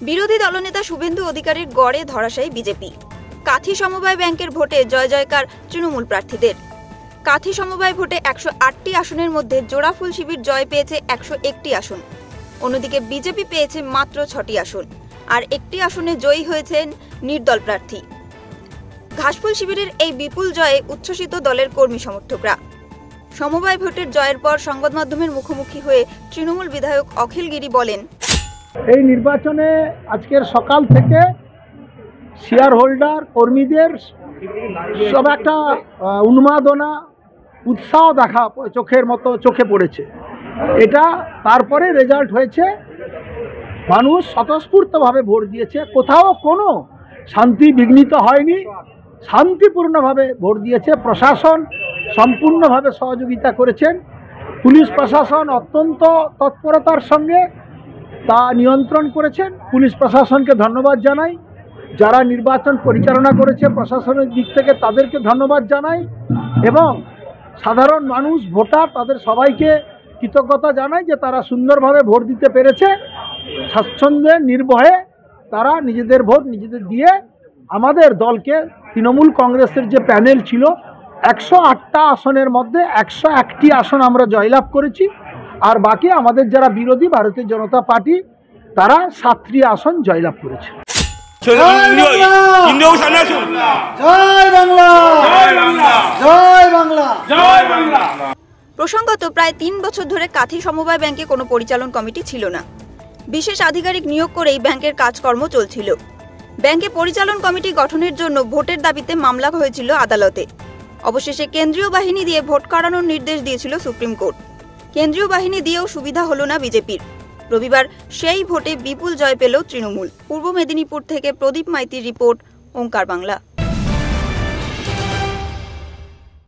বিরোধী দলনেতা শুভেন্দু অধিকারীর গড়ে ধরাশায়ী বিজেপি। কাথি সমবায় ব্যাংকের ভোটে জয় জয়কার তৃণমূল প্রার্থীদের। কাথি সমবায় ভোটে 108টি আসনের মধ্যে জোড়াফুল শিবির জয় পেয়েছে 101টি আসন। অন্যদিকে বিজেপি পেয়েছে মাত্র 6টি আসন, আর একটি আসনে জয়ী হয়েছেন নির্দল প্রার্থী। ঘাসফুল শিবিরের এই বিপুল জয়ে উচ্ছ্বসিত দলের কর্মী সমর্থকরা। সমবায় ভোটের জয়ের পর সংবাদ মাধ্যমের মুখোমুখি হয়ে তৃণমূল বিধায়ক অখিল গিরি বলেন, এই নির্বাচনে আজকের সকাল থেকে শেয়ার হোল্ডার কর্মীদের সব একটা উন্মাদনা উৎসাহ দেখা চোখে পড়েছে। এটা তারপরে রেজাল্ট হয়েছে, মানুষ স্বতঃস্ফূর্তভাবে ভোট দিয়েছে, কোথাও কোনো শান্তি বিঘ্নিত হয়নি, শান্তিপূর্ণভাবে ভোট দিয়েছে। প্রশাসন সম্পূর্ণভাবে সহযোগিতা করেছেন, পুলিশ প্রশাসন অত্যন্ত তৎপরতার সঙ্গে তা নিয়ন্ত্রণ করেছেন। পুলিশ প্রশাসনকে ধন্যবাদ জানাই, যারা নির্বাচন পরিচালনা করেছে প্রশাসনের দিক থেকে তাদেরকে ধন্যবাদ জানাই, এবং সাধারণ মানুষ ভোটার তাদের সবাইকে কৃতজ্ঞতা জানাই যে তারা সুন্দরভাবে ভোট দিতে পেরেছে। স্বাচ্ছন্দ্যে নির্ভয়ে তারা নিজেদের ভোট নিজেদের দিয়ে আমাদের দলকে, তৃণমূল কংগ্রেসের যে প্যানেল ছিল 108টা আসনের মধ্যে 101টি আসন আমরা জয়লাভ করেছি, আর বাকি আমাদের যারা বিরোধী ভারতীয় জনতা পার্টি তারা 7টি আসন জয়লাভ করেছে। প্রসঙ্গত প্রায় 3 বছর ধরে কাথি সমবায় ব্যাংকে কোনো পরিচালন কমিটি ছিল না। বিশেষ আধিকারিক নিয়োগ করেই ব্যাংকের কাজকর্ম চলছিল। ব্যাংকে পরিচালন কমিটি গঠনের জন্য ভোটের দাবিতে মামলা হয়েছিল আদালতে। অবশেষে কেন্দ্রীয় বাহিনী দিয়ে ভোট করানোর নির্দেশ দিয়েছিল সুপ্রিম কোর্ট। কেন্দ্রীয় বাহিনী দিয়েও সুবিধা হলো না বিজেপির। রবিবার সেই ভোটে বিপুল জয় পেল তৃণমূল। পূর্ব মেদিনীপুর থেকে প্রদীপ মাইতির রিপোর্ট, ওঙ্কার বাংলা।